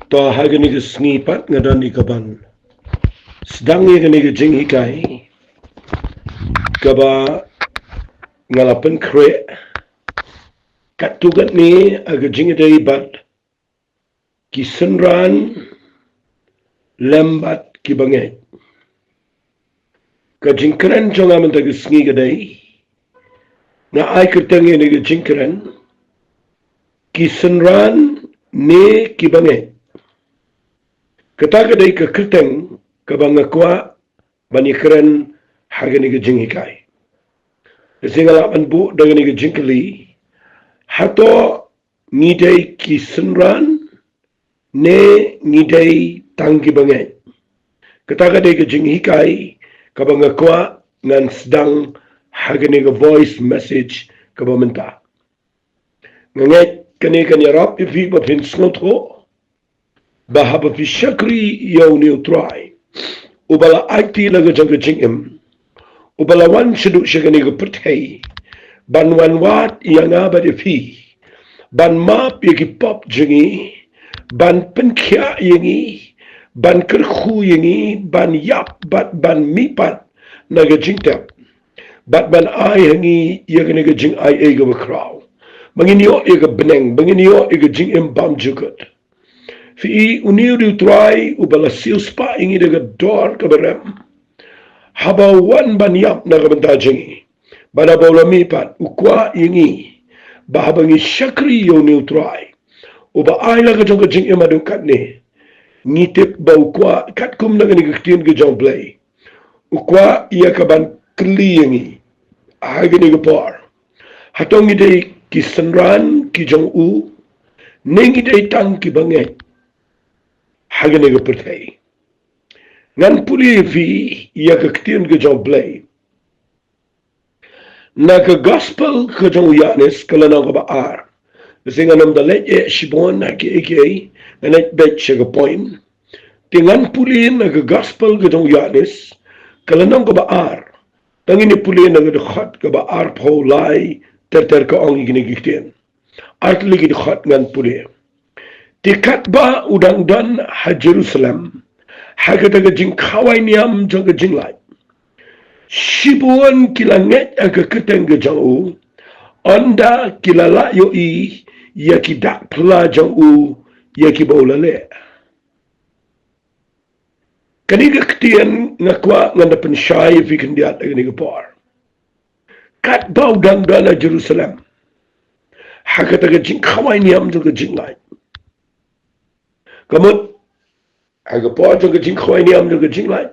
To hagani ke sngipat ngadani kaban. Sedang ni ke jing hikai kaba ngalapan kre katugat ni aga jing dai bat kisenran lembat kibangai. Ka jingkran jonga man tag sngi gadai na ai kertang ni ke jingkran kisenran ne kibangai. Kata gadai ke kertang kabangakwa banikran hagani ke jing hikai. Singalapan bu dengan ni ke jingkali hato ngidai kisenran ne ngidai tangki bangai. Kata kadai ke jing hikai kabangakwa ngan sedang hagani ke voice message kabamenta. Ngangat kani kan yarap ifi bapin snotro bahaba fi syakri yaw neutrai ubala akti laga jang ke jing im ubala wan shiduk shagani ke pertai ban wan wat yang abad ifi ban map yaki pop jingi ban penkya yangi ban kerkhu yangi ban yap bat ban mipat naga jingtap bat ban ai hangi yagani ke jing ai ega bakraw manginyo ega beneng manginyo ega jing im bam jugut fi uniu diu try ubala siu spa ingi daga dor kabarem haba wan ban yap naga benta jingi bada bola mipat ukwa ingi bahabangi syakri yo niu try uba ai laga jong ke jing im adu kat ni ngitip bau kwa kat kum naga ni kektian ke jong play ukwa iya kaban keli yangi hagani ke por hatong idei kisenran ki jong u nengi dei tang ki bangai hagani ke pertai ngan puli fi iya kektian ke jong play na ke gospel ke jong yanis kalana ke baar sehingga nam dalet shibon na ke eke nganet bet shega point tingan pulin na ke gospel ke jong yanis kalana ke baar tangini pulin na ke dekhat ke baar paulai ter ke ong igini giktian art lagi dekhat ngan pulin tikat ba udang dan ha Jerusalem hagata ke jing kawai niam jong ke jing lai shibuan kilanget aga keteng ke jong onda kilala yo i yaki dak pla jong u yaki baulale kani ke ketian ngakwa nganda pensyai fi kendiat agni ke por kat bau dang dana Jerusalem hakata ke jing kawai niam jong ke jing lai kamut aga por jong ke jing kawai niam jong ke jing lai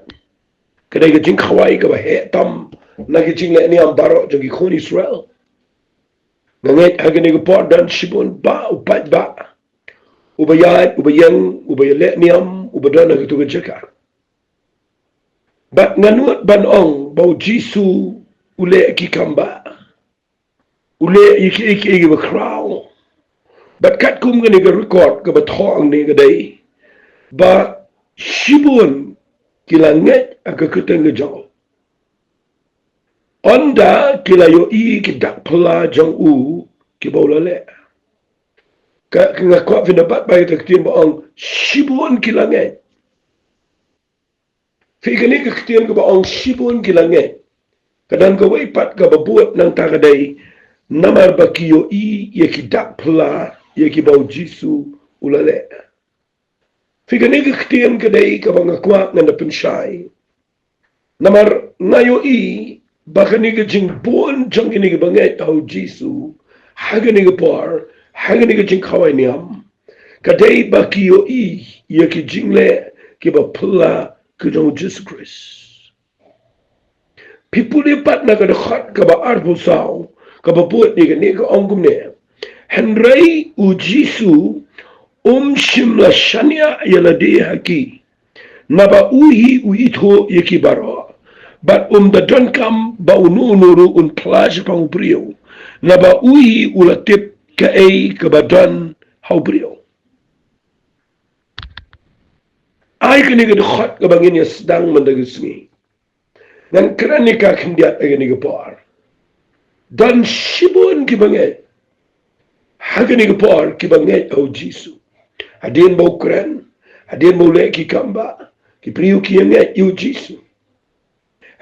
kadai ke jing kawai ka ba he tam na ke jing lai niam baro jong ke khon Israel nganget hagani ke por dan shibun ba upat ba ubayat ubayang ubayale niam ubadana ke tu ke jekar bat nganuat ban ong bau jisu ule ki kamba ule iki ba kraw bat kat kum ngani ke record ke bathong ni ke dai ba shibun kilanget aga keteng ke jong onda kilayo i ki dak pala jong u ki baulale ka ngakwa finabat ba ke tin baong shibun kilanget fikani ke ketian ke baong shibun kilanget kadan ke waipat ke babuat nang tagadai namar bakiyo i ye ki dak pala ye ki bau jisu ulale fikani ke ketian ke dai ke bangakwa nganda pensyai namar ngayo i bakani ke jing bon jang ini ke bangai tau jisu hagani ke por hagani ke jing kawai niam kadai bakiyo i ye ki jingle ke ba pula ke jong Jesus Christ people lipat na ka dekhat ka ba arbo sao ka ba buat ni ka ongkum ne henry u jisu shimla shania yalade haki naba uhi uito yeki baro but da don kam ba unuru un plage pa ubrio naba uhi ulatip ka ka ba don ha ubrio ay kani ga dekhat ka bangin ya sedang mendagismi dan kranika kendiat agani ga par dan shibun ki bangai hagani ga par ki bangai au jisu Hadien bau keren, hadien bau lek ki kamba, ki priu ki ngai yu Jisu.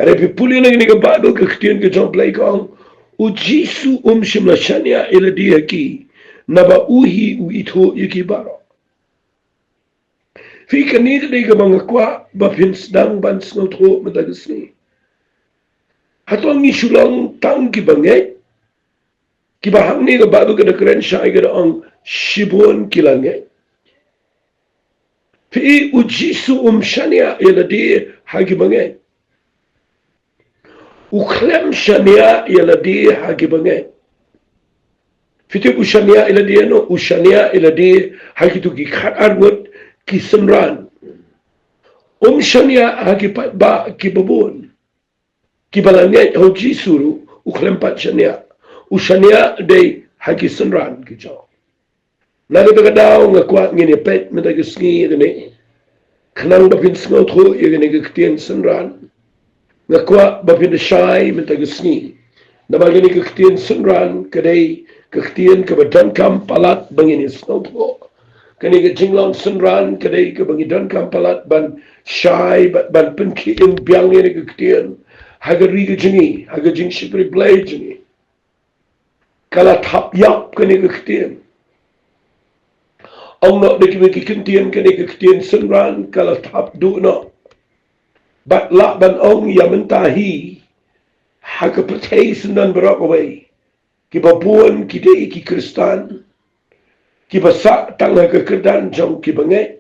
Ada pipuli lagi ni ke Bible ke ketien ke jom play kong, u Jisu shimla shania ila dia ki, naba uhi u ito yaki baro. Fika ni tadi ke mga kwa, bapin sedang ban snot ho matagas ni. Hatong ni sulang tang ki bangay, ki bahang ni ke Bible ke keren siya ke ang shibon kilangay. Fi u Jisu shania ila dia hagi bangay. Uklem shania ila dia hagi bangay. Fitik ushania ila dia no, ushania ila dia hagi tu ki khat arwat ki senran. Shania hagi ba ki babon. Ki balangay ho Jisuru uklem pat shania. Ushania day hagi senran ki jaw. Nalo daga daw nga kwa ngini pet madagasngi gani. Kanang bapin sngot ho yagani gagtien senran. Nga kwa bapin shy madagasngi. Nabagani gagtien senran kaday kektian ke badan kam palat bangin snot ho. Kani ke jinglang senran kadai ke bangidan kam palat ban shy ban penki in biang ni kektian. Hagari ke jingi, haga jing shipri blay jingi. Kala tap yap kani kektian. Ang no de ki kektian kani kektian senran kala tap du no. Bat la ban ong yamentahi haga patay sendan berak away. Kibabuan kita ki Kristan, kibasak tangga kekerdan jong kibangay.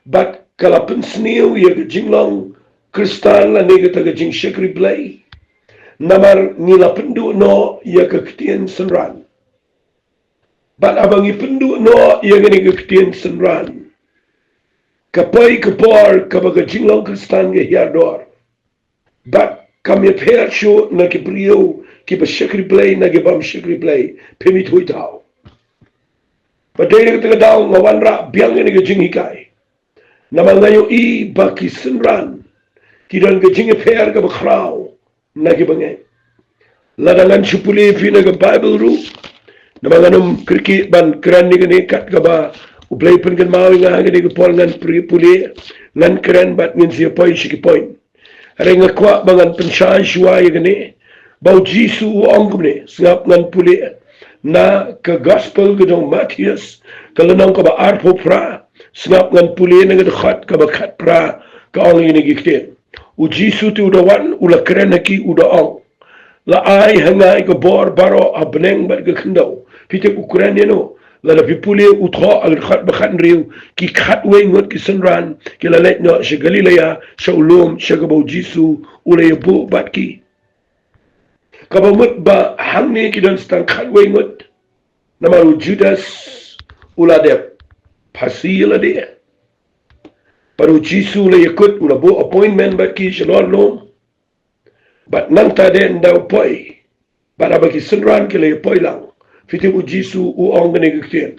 Bat kalapan seniw ya kejinglang Kristan la nega taga jing syakri blay. Namar ngila pendu no ya keketian senran. Bat abangi pendu no ya gani keketian senran. Kapai kapar kabaga jinglang Kristan ke hiardor. Bat kami pihak syo na kibriyo kiba syakri blay na gibam syakri blay pimit hui tau. Padai na kataga daw ngawan ra biang na gajing hikay. Nama ngayon i baki senran kidan gajing iper ka bakraw na gibangay. Ladangan syupuli pina ka Bible ru. Nama ngayon kriki ban kran ni gani kat ka ba uplay pun kan mawi nga gani ka pol ngan puli ngan kran bat ngin siya poin siki poin. Ada nga kwa bangan pensyahan syua ya gani. Bau Jisu ang kumne singap ngan puli na ke gospel gedong Matius kalenang ka ba arpo pra singap ngan puli na gedekhat ka ba khat pra ka ang ini gikten. U Jisu ti udawan ula keren ki uda ang. La ay hangay ka bor baro abneng bat gakendaw. Pitik ukuran no. La pipuli utho ang khat ba khat riu ki khat we ngot ki senran ki la let no sa Galilea sa ulum sa bau Jisu ula yabu bat ki. Kabamut ba hangni kidan stang khatwe ngut namaru Judas uladep pasila dia paru Jisu le yakut ula bo appointment bat ki shalor lom bat nang ta den daw poi bat abaki senran ki le poi lang fiti u Jisu u ong ne gktien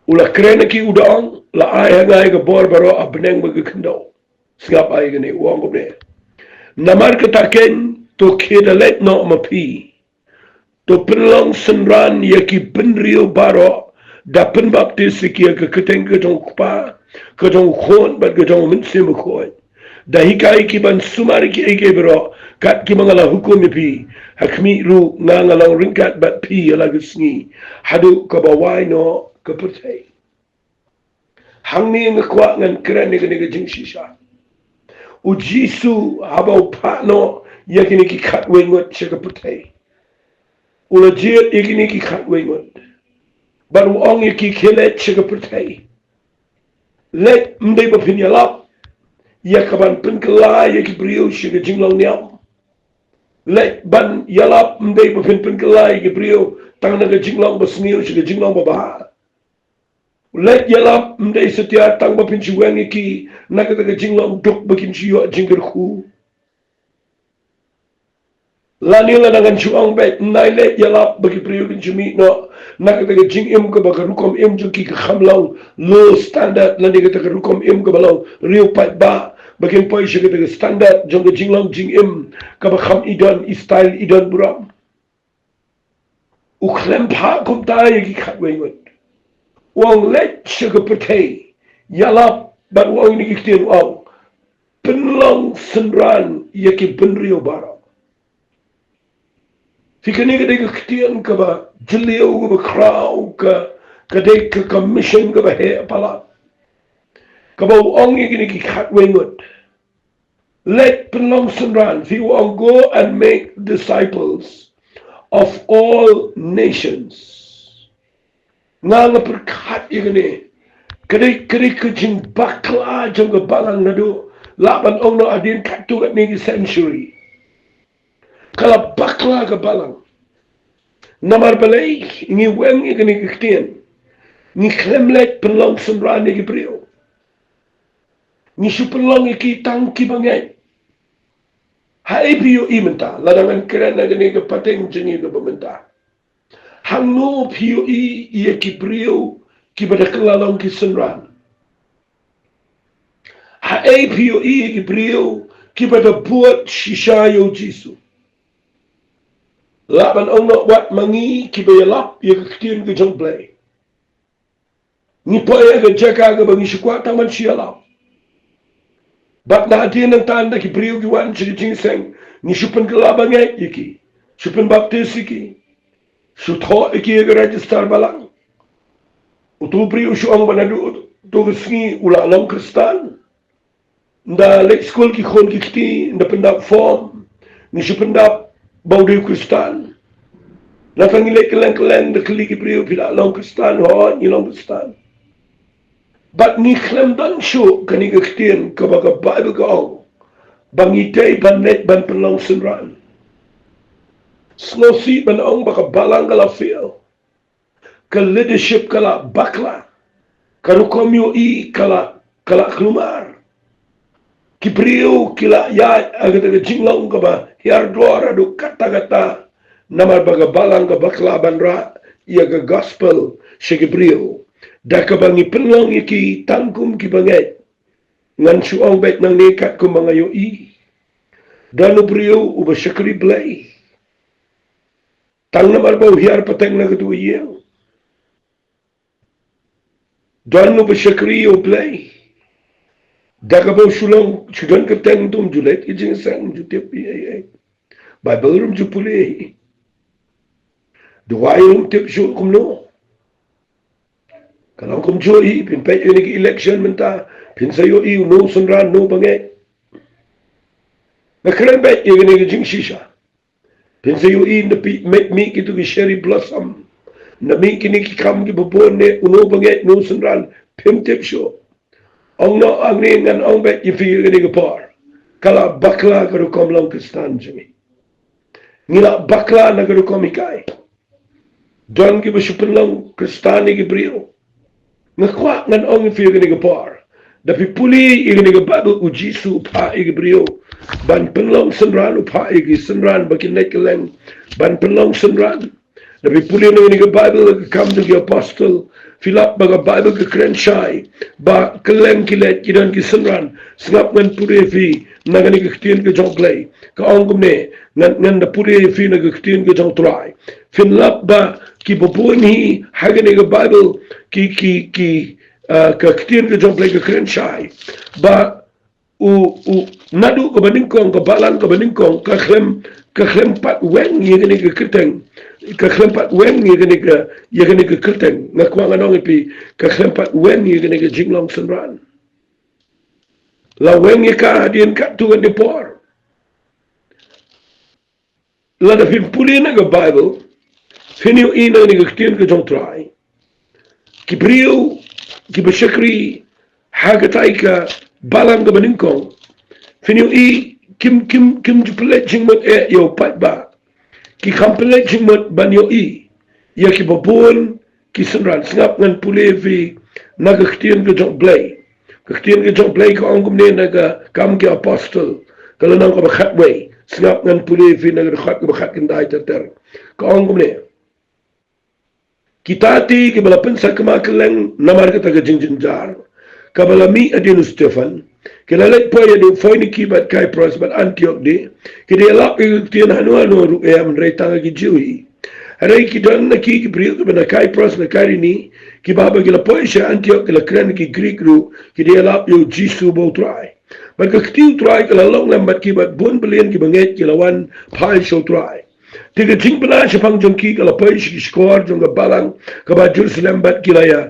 ula krena ki udang la ay ngai ga bor baro abneng magkendo singap ay gani u ong ne namar kataken to kedalet no mapi to penlong senran yaki penrio baro da penbaptis ki ke keteng ke jong pa ke jong khon bat ke jong minsim khoi da hikai ki ban sumari ki eke bro kat ki mangala hukum pi hakmi ru ngala ringkat bat pi ala gisni hadu ka bawai no ke pertai hangni ngkwa ngan kran ni jing shisha u Jisu habau pa no yakini ki khatwe ngot chega putai ula jir yakini ki khatwe ngot baru ong yaki khele chega putai let mdai ba pinyalap yakaban pinkala yaki brio chega jinglang niam let ban yalap mdai ba pinkala yaki brio tangna ga jinglang ba snil chega jinglang ba ba let yalap mdai setia tang ba pinchuang yaki naga ga jinglang duk bakin chiyo jingger khu Lanila dengan cuang bet naile yalap bagi priyokin cumi no nakataga jing im ka baka rukom im juki ka khamlaw low standard lani kataga rukom im ka balaw riyo pat ba bakin poy siya kataga standard jong ka jing lang jing im ka ba kham idon style idon buram uklem pa kum tayo ki khatwe ngot wang let sugar pertay yalap ban wang ni iktin wang penlang senran yaki benrio bara fikani ka dega ktian ka ba jilio ka kraw ka deg ka commission ka ba he pala ka ba wang yaki ki khat wengut let penlang senran fi wang go and make disciples of all nations nga perkat yaki kari kejing bakla jang ke balang nado laban ong no adin katu kat ni century kalau bakla ke balang namar balai ni weng ni kini kitian ni klemlet penlong semran ni brio ni su penlong ki tang ki bangai hai pio imenta ladangan keren na kini ke pateng jengi ke pementa hang no pio i ki brio ki pada kelalong ki semran pio ki brio ki pada buat shishayo jisu laban ong no wat mangi ki bayalap ye kitian ke jong play ni poya ke jaka ke bangi sikuat taman sialap bat na atin ng tanda ki brio ki wan chiri seng ni supen ke labang iki supen baptis iki sutho iki ke register balang utu brio suang banadu tu kesni ulang kristan nda lek school ki khon ki kiti nda pendap form ni supendap baude kristan la fangi lek keleng de kli ki brio pila long kristan ho ni long kristan but ni klem dan show kani kitian ka ba bible ka ong bangi tay ban net ban pelong senran slosi ban ong ba balang kala feel ka leadership kala bakla karu komyo i kala kelumar Kibrio kila ya agak jinglong ka ba yar dora do kata namar baga balang ka bakla banra ya ga gospel si Kibrio da ka bangi penlong iki tangkum ki banget ngan suong bet nang nekat ko mga yo i danu brio uba syakri blay tang namar bau hiar pateng na katu iyang danu ba syakri yo blay Dagabau sulong sudan keteng tum julet ijing sang jutip ai Bible room jupule duayum tip su kumno kalau kum joi pin pe ini election menta pin sayo i no sunran no bange makran bet ini jing shisha pin sayo i na pi make me kitu ki cherry blossom na mi kini ki kam ki bobone uno bange no sunran pin tip su Ong no ang ngan ong bet you feel gani gapar. Kala bakla karu kom long kristan jami. Ngila bakla na karu kom ikai. Don gi basupin long kristani gi brio. Ngakwa ngan ong you feel gani gapar. Dapi puli igani gabado ujisu pa igi brio. Ban penlong senran upa igi senran bakin nekeleng. Ban penlong senran. Dapi puli na gani Bible come to the apostle. Filap baga Bible ke krenshai ba keleng kilet kidan ki senran sengap ngan puri fi nagani ke ktian ke jong play ka ongum ne ngan da puri fi nag ktian ke jong try finlap ba ki boboni hagani ke Bible ki ka ktian ke jong play ke krenshai ba u nadu ke baningkong ke balang ke baningkong ka klem pat wen yegani ke keteng ka klempat wen yegani ke keteng ngakwa nganong ipi ka klempat wen yegani ke jinglong senran la wen ka dien ka tuan de por la da fin puli na ga Bible finiu ina ni ke tien ke jong try ki brio ki bashakri hagatai ka balang ga baningkong finiu i kim jupelet jingmot yo pat ba ki kampelet jingmot banyo i ya ki babon ki senran sengap ngan pulevi naga ktien ke jong blay ktien ke jong blay ko angkum ne naga kam ki apostle kalau nang ka bakhat way sengap ngan pulevi naga khat ka bakhat kindai ter ko angkum ne kitati ki bala pensa kama keleng namar ka taga jinjar kabala mi adinu Stefan kelalet poya de foini kibat kai pros bat Antioch de kidi lap ki tien hanu ru am retanga ki jiwi Harai kita naki ki brio ki banakai pros nakari ni ki baba ki la poisha Antioch ki la kren ki Greek ru ki dia lap yo jisu bo try. But ka ktiu try ki la long lambat ki bat bun belian ki banget ki la wan pai show try. Tiga ting bela sepang jong ki la poisha ki skor jong ka balang ka ba Jerusalem bat ki la ya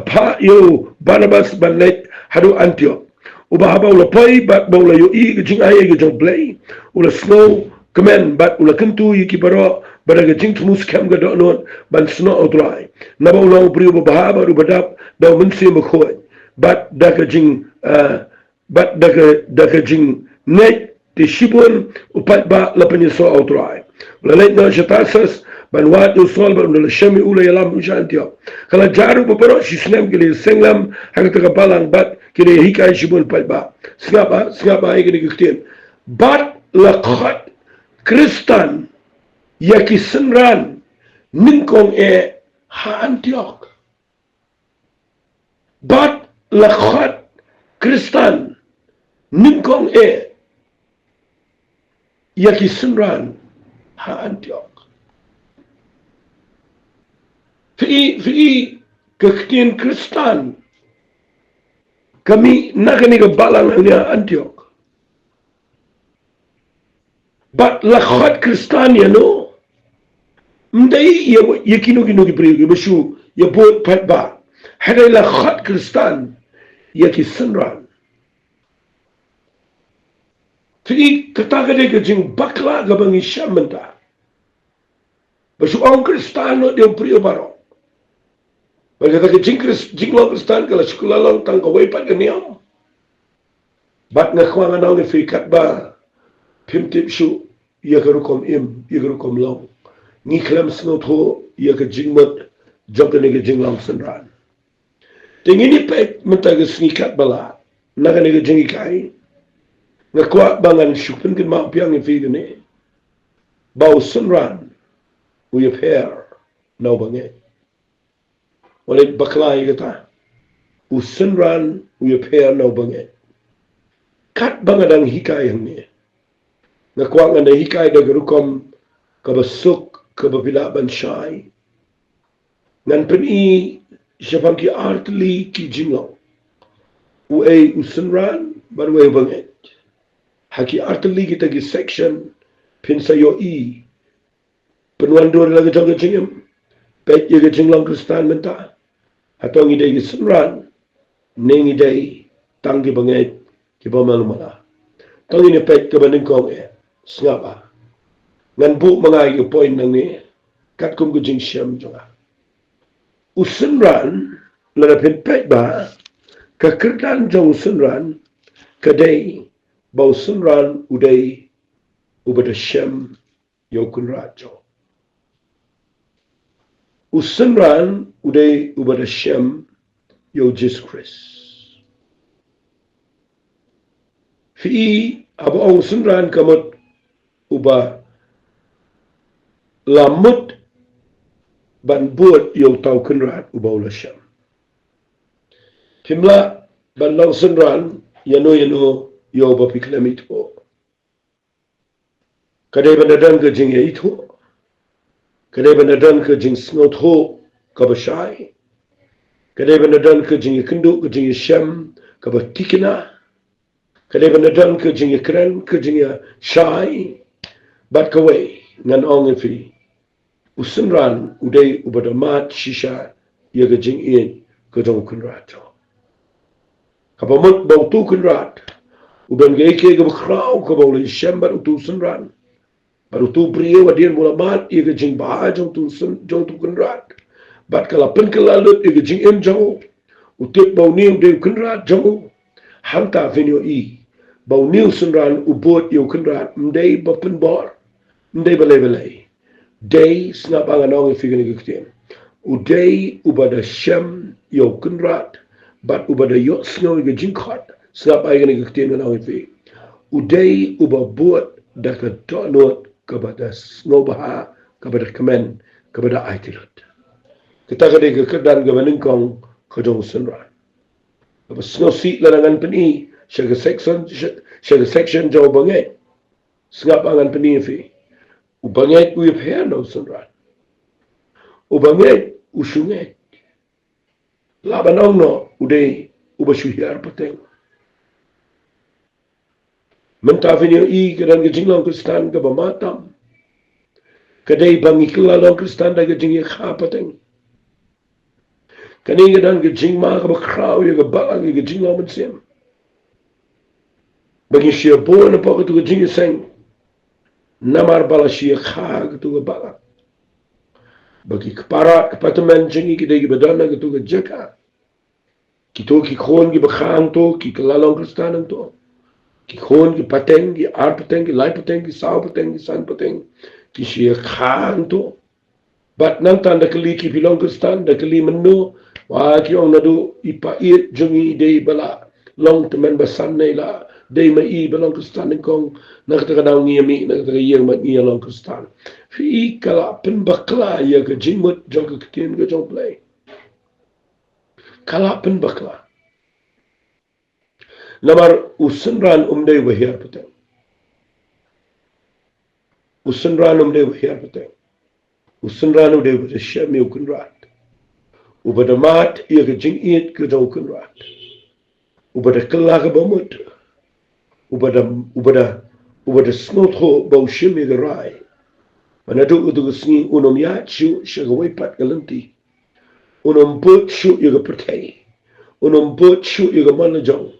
pa yo Barnabas banet hadu Antioch. Uba haba ula pai bat ba ula yo I ki jing aye ki jong blay ula snow kemen bat ula kentu yi ki baro badaga jing tumus kam ga donot ban sno outrai na ba ula brio ba bahaba ru badap da mensi ma khoi bat daga jing bat daga jing net te shibun upat ba la penyeso outrai la leit no jatasas ban wat do sol ba ula shami ula yalam usantio kala jaru ba baro sisnem gele senglam hagata ka balang bat kile hikai shibun pat ba skaba ay gele gukten bat la khat Kristan yaki senran ninkong ha Antioch. Bat lakhat Kristan ninkong yaki senran ha Antioch. Fi kektian Kristan kami nakani balang niya Antioch. But lakhat Kristan ya no. Mdai ya kino ki priyo bashu ya bot pat ba. Hadai lakhat Kristan ya ki senran. Jadi kata-kata ke jing bakla ke bangi syamenta. Bashu orang Kristan no dia priyo baro. Bagi kata jing lo Kristan kalau sekolah long tang kawai pat ke niam. Bat ngakwangan au ngefi kat ba. Pimtip shu ya garukom ya garukom long ni klam snot ho ya ka jingmat job ne ga jinglam senran tingini pe mentaga snikat bala naga ne ga jingi kai ngakwa bangan shupin kin ma piang ni fi ne bau senran u ya pair no bange wale baklai gata u senran u ya pair no bange kat bangadang hikai hang ne nakuang anda hikai da garukom kabasuk kabapila bansyai nan peni syapang ki artli ki jinglaw uay usenran barway banget haki artli kita ki section pinsa yo I penuandur lagi jaga jingem pet yaga jinglang Kristan menta hatong idai ki senran neng idai tanggi banget ki pamalumala tong ini pet kabaningkong Sengapa? Ngan bu mengai poin nang ni kat kum gujing syam jonga. Usenran lada pet ba ka kerdan jong usenran kadai bau senran udai ubada syam yo kun rajo. Usenran udai ubada syam yo Jesus Christ. Fi abo ong senran kamot uba lamut ban buat yo tau kenrat uba ula syam. Pimla ban long senran yano yo bapi klamit po. Kadai banadan ke jing ya itu. Kadai banadan ke jing snot ho kabashai. Kadai banadan ke jing kendu ke jing syam kabatikina. Kadai banadan ke jing keren ke jing syai. Bat kawai ngan ong fi usenran udai ubadamat shisha ya ga jing in ka dong kunrat kapamut bau tu kunrat uban ga ke ga khrau ka bau le shambar tu senran baru tu brio wadir mulamat ya ga jing ba jong tu kunrat bat kala pen kala lut ya ga jing in jong utip bau ni udai kunrat jong hamta finyo I bau ni senran ubot yo kunrat mdai bapen bor ndai balai day snap ang anong figure ni guktin uday ubada syam yo kunrat bat ubada yo snow ga jinkot snap ay ni guktin anong fi uday uba buat daka donot kabada snow baha kabada kemen kabada aitilot kita kade ke kedan ga maningkong kadong sunran aba snow seat larangan peni syaga section jaw bangai snap angan peni fi Ubangai uyap hair no sunran. Ubanget, usunget. Laban no, uday, ubasuhyar pateng. Mentafin yung kadang gajinglang kristan ka bamatam. Kaday bang ikilalong kristan da gajing yakapateng. Kaning kadang gajing mga kabakraw yung kabalang yung gajing lang mansim. Bagi siya po na po katu gajing isang namar bala siya ka katu kabalang. Bagi kepara kepataman jengi kaday kibadana katu kajaka. Kito kikon kibakang to, kikilalong kristan to. Kikon ki pateng, ki ar pateng, ki lai pateng, ki sao pateng, ki san pateng, ki siya khaan to. Bat nang tanda kali ki pilong kristan, da kali menu, wah ki ong nadu ipa iit jungi day bala, long temen basan nay la, day ma i balong kristan ng kong, nakatagadaw niya mi, nakatagayang mat niya long kristan. Fi kala penbakla ya ka jingmut jong ka kitin ka jong play. Kala penbakla. Namar usenran umday wahir pateng. Usenran umday wahir pateng. Usenran umday wahir syami ukunrat. Ubadamat iya kejing it kedau ukunrat. Ubada kelah kebamut. Ubada snotho bau syami gerai. Manadu utu kesni unum ya ciu syagawai pat galenti. Unum but syuk yaga pertai. Unum but syuk yaga manajong.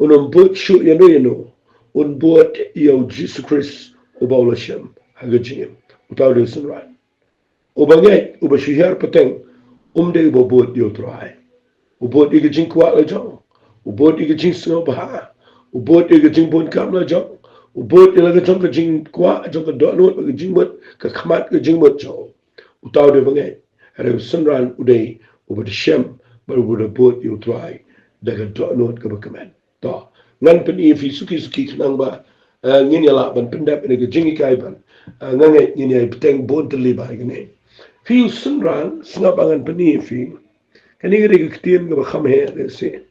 Unum buat syuk yano. Un buat yau Jesus Christ ubau lashem hagajim. Utau dia senran. Ubangai ubasyiar peteng. Umde uba buat dia terai. Ubuat iga jing kuat lajang. Ubuat iga jing setengah baha. Ubuat iga jing pun kam lajang. Ubuat iga jang ke jing kuat jang ke donut ke jing mut ke kamat ke jing mut jang. Utau dia bangai. Ada senran udai ubah shem baru uba buat dia terai. Daga donut ke bakaman. To ngan pen fi suki kenang ba ngin yala ban pendap ne jingi kai ban ngangai ngin ay peteng bon teli ba gane fi sunran snap angan pen fi kani gre ktien ga kham he se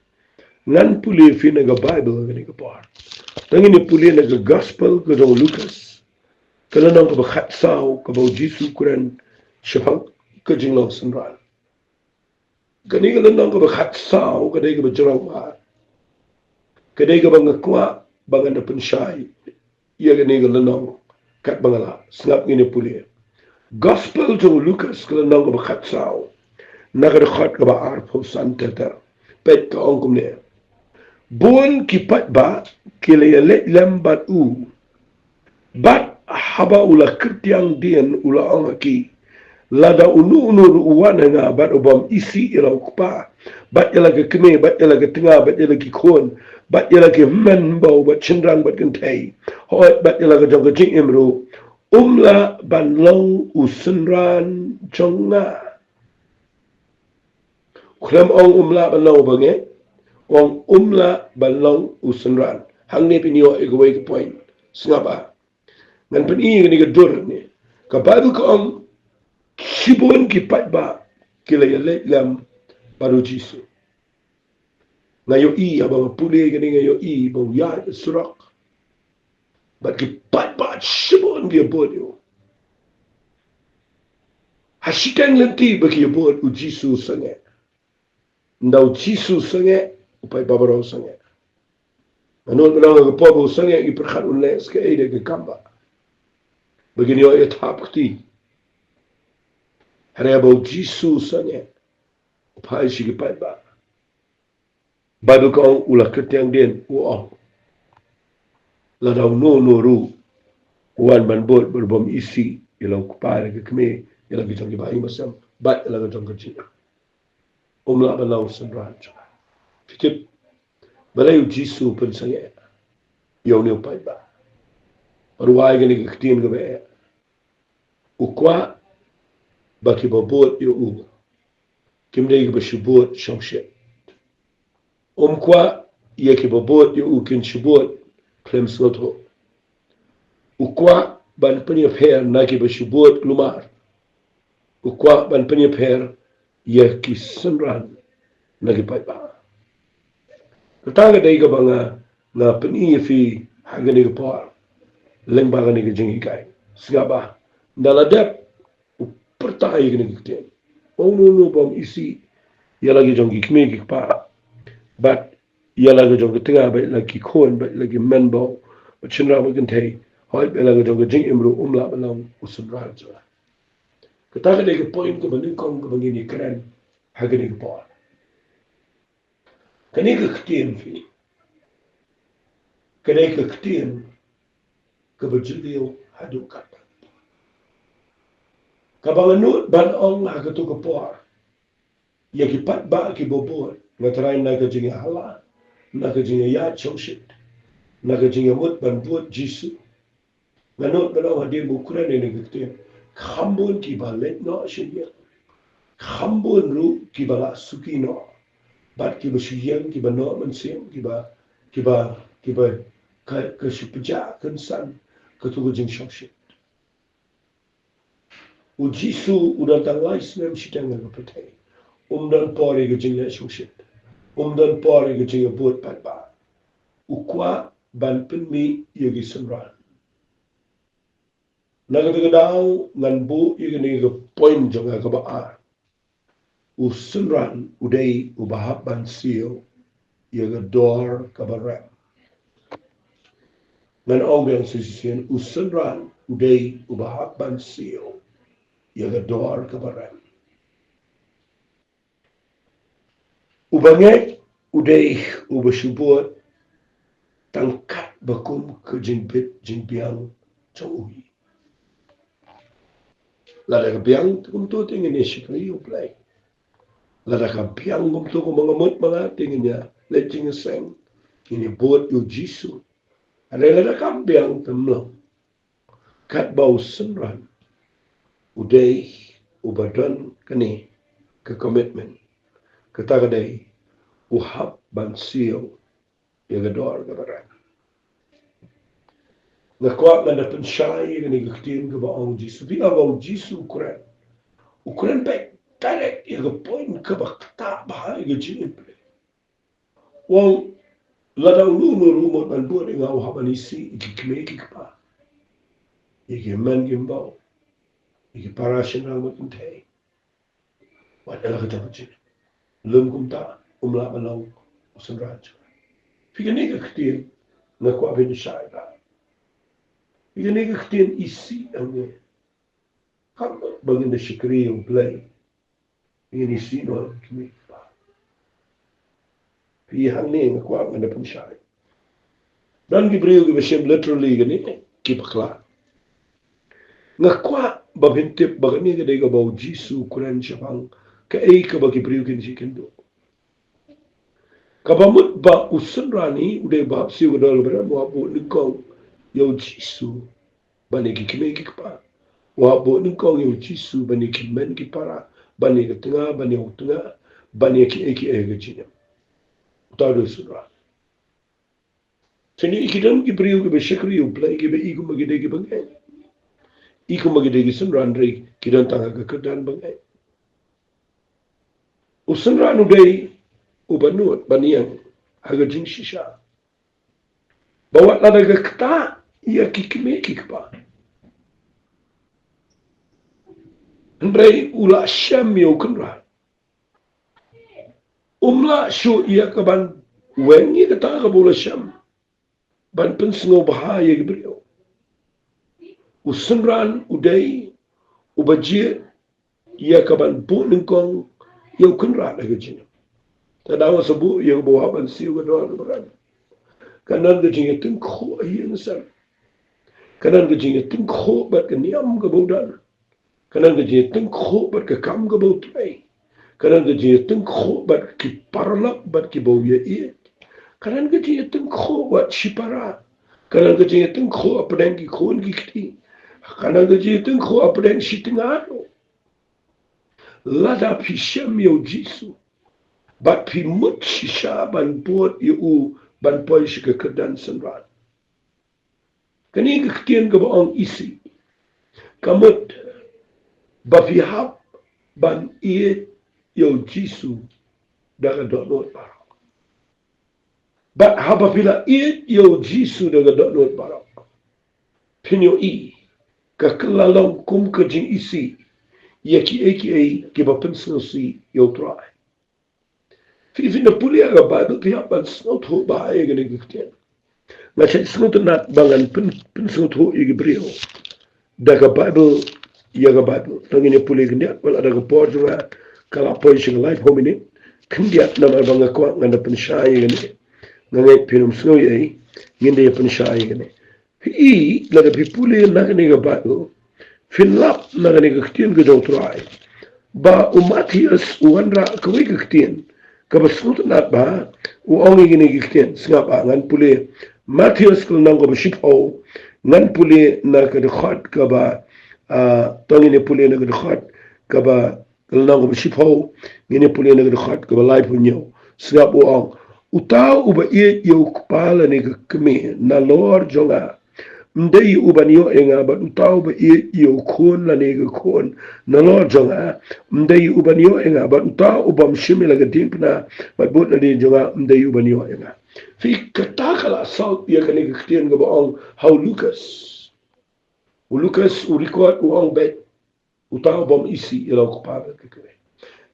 ngan puli fi ne ga bible ga ne ga par tangin puli ne ga gospel ga do lucas kala nang ga khat sao ga bo jisu kuran shapang ga jinglo sunran kani ga nang ga khat sao ga de ga jrong ba kadai ka bang kwa bang na pensyai ia gani ka lanong kat bangala snap ngini puli gospel to Lucas ka lanong ka bakat sao nakadakot ka ba arpo santata pet ka ongkum ne buon kipat ba kilayale lambat u bat haba ula kertiang dian ula ongaki lada unu ruwana nga bat obam isi ilaw kupa bat ilaga keme bat ilaga tengah bat ilaga kon bat ilaga man bau bat cendrang bat kentai hoat bat ilaga jong jing imru umla ban long usenran jonga kram ong umla ban long bange ong umla ban long usenran hang ne pinyo igaway ka point singapa ngan peni ni ga dur ni ka bible ko ong Sibon ki pat ba kilayale lam baru jisu. Ngayo i abang puli gani ngayo i bang yar surak. Bat ki pat ba sibon ki abon yo. Hasikang lenti bagi abon u jisu sange. Ndau jisu sange upai babaro sange. Manot menang ke pobo sange i perkhat unles ke ide ke kamba. Begini yo etap kti. Hari abau Jesus sanya upai sigi pai ba. Bible kau ulah ketiang den uang. Ladau no ru wan ban bot berbom isi ilau kupai lagi keme ilau kita lagi bayi masam bat ilau kita kecil. Umlah balau sendran. Fikir balai Jesus pun sanya yau ni upai ba. Ruai gani ketian ke ukwa baki babot yo u kimdei ba shubot shamshet kwa ye ki babot yo u kin shubot klem soto ukwa ban peni pher na ki ba shubot lumar ukwa ban peni pher ye ki sunran na ki pai ba tataga dei ga banga na peni fi hagani ga par leng ba ga ni ga jingi kai sigaba daladap pertai gini kita no bom isi ya lagi jong gikme gikpa but ya lagi jong tengah ba lagi khon ba lagi men bo chinra ba kan thei hoi ba lagi jong jing imru umla balang usunra jo kata ka de point ko banin kong ko bangini kran hagani ko kani ka khtien fi kani ka khtien ka bajilio hadu kata kabanganut ban ong hagatu ko por ya ki pat ba ki bobor ngatrai na ka jinga hala na ka jinga ya choshit na ka jinga mut ban buat jisu nganot ban ong hadir bukuran ni ngakte khambon ki ba let no shiya khambon ru ki ba la suki no bat ki ba shiyang ki ba no man sem ki ba ka shupja kan san ka tu jing choshit u jisu udah tangai snem shitang ngapate dan pori ke jinga choshit dan pori ke jinga buat pat ba ukwa ban penmi yogi sunran nagadagadaw ngan bu yogi ga point jonga ka ba ar u sunran uday ubahap ban siyo yoga door ka ba rem ngan ogang sisisian u sunran uday ubahap ban siyo yoga door ka ba rem ubangek uday ubasubot tangkat bakum ke jinbit jinbiang chawi lada ka biang kum tu tingin ni shikri uplay lada ka biang kum tu kum mga mut mga tingin niya lejing seng ini buat yu jisu ada lada ka biang temlo kat bau senran uday ubadan kani ke commitment kata kadai uhab ban siyo ya gador gabaran ngakwa man na pensyay ni gaktin ka baong jisu di abaw jisu ukuran baik direct ya point ka bakta bahay ga jinipre wang ladaw lumot man buat nga uhaban isi ikikmeki ka pa ikiman gimbaw ikiparasyon na matintay wala ka dapat jin lum kumta umla malaw usan radyo Figani gaktin ngakwa pensyay ka Ini kektian isi angin. Kamu bagian syukri yang play. Ini isi no kimi. Pihang ni ngakwa ngada pensyay. Dan gibriu gibesem literally gani kipakla. Ngakwa babintip bagani gade ga bau Jisu Quran syapang ka ei ka bagi briu kin sikendo. Kabamut ba usun rani udah bab si udah lebaran wabu nikong Yau Jisu bani kikime kikpa wabo ningkong yau Jisu bani kimen kipara bani ke tengah bani utengah bani ki ega jinem utado surah sini ikidan ki priu ke besyakri u play ke be iku magide ke bangai iku magide ke sunran rei kidan tanga ke kedan bangai usunran udai ubanut baniang haga jing shisha bawa lada ke keta ia kikime kikpa. Andrei ula syam yau kenra. Umla syu ia kaban wengi kata ka bula syam. Ban pensengo bahaya ke beliau. Usunran udai ubajir ia kaban bu ningkong yau kenra lagi jina. Tadawa sebu ia bawa ban siu ke doa beran. Kanan ke jina tengko ia nesar. Kanan ke jina tengko bat ke niam ke baudan. Kanan ke jina tengko bat ke kam ke bau tuai. Kanan ke jina tengko bat ke paralap bat ke bau ya iya. Kanan ke jina tengko bat sipara. Kanan ke jina tengko apa dan ki kon ki kiti. Kanan ke jina tengko apa dan si tengano. Lada pi syam yau Jisu. Bat pi mut sisa ban buat yu ban poi si ke kedan senrat. Kani kektian ke baong isi. Kamut bafihap ban iet yau Jisu daga donot barok. Bat haba pila iet yau Jisu daga donot barok. Pinyo i kekelalong kum kejing isi Yaki kiba pensel si yo try. Fi na puli aga Bible pi hapan snot ho ba ay gani giftian. Na chay snot nat bangan pensel ho igibrio. Daga Bible yaga Bible. Tangini puli ganda wala daga porjura kala poishing life homini. Kandiat na banga kwa nganda penshay gani. Ngangai pinum snow ay nginde penshay gani. Hi laga pi puli nagani ga Bible. Finlap nagani giftian ga try. Ba Matthias uwanra kawai giftian. Kabasnut nat ba ongi gini giftian. Singap ngan puli Matthias kul nang ko shipo ngan puli na kadakhat kaba tangini puli na kadakhat kaba kul nang ko shipo ngini puli na kadakhat kaba lai punyo singap uang utaw uba ie yo kupala ni kami na lor jonga mdei uba niyo enga ba utaw ba ie yo kon la ni kon na lor jonga mdei uba niyo enga ba utaw uba mshimi la gadimpna ba bot na di jonga mdei uba niyo enga fi katakala salt ya kani gaktian ga baong how Lucas u record uang bet utaw bom isi ilo kupala kikwe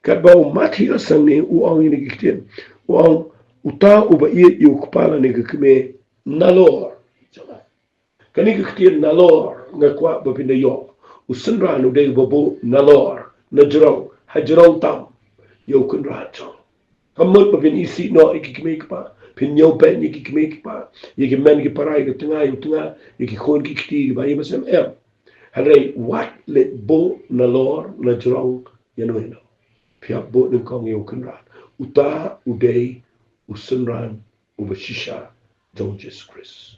kat ba Matthias sang ni uang ini gaktian uang utaw uba ie yo kupala ni gakme nalor kani gaktian nalor nga kwa ba pinda yo usenra no de babo nalor na jrong ha jrong tam yo kun ra chong kamot ba pin isi no ikikme pa pin yo pen ikikme pa yiki men ki parai ki tunga yiki khon ki kti ba yibasem halay wat let bo nalor na jrong yano pia bo ng kong yo kun ra uta uday usenran ubashisha jong Jesus Christ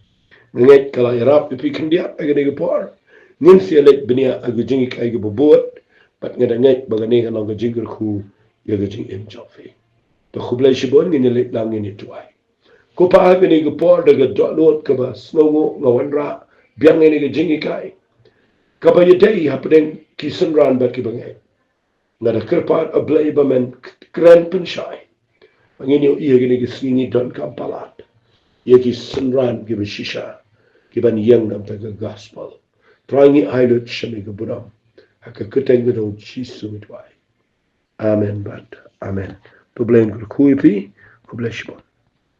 nget kala yarap pi kandia agane gapor nin sialet benia agujingi kai gabobot pat ngada nget bagane kanang gajingir khu ya gajing em jofi to khublai shibon ngini let lang ngini tuai ko pa agane gapor daga dolot ka ba snongo ngawanra biang ngini gajingi kai ka ba yedei hapdeng kisenran ba ki bangai ngada kerpat ablay ba men kran penshai ngini iya gini gisini don kampalat ya kisenran gibishisha kiban yang nam taga gospel trangi ailut shami gaburam haka kuteng do chisu mitwai amen but amen to blame kuipi ku bless you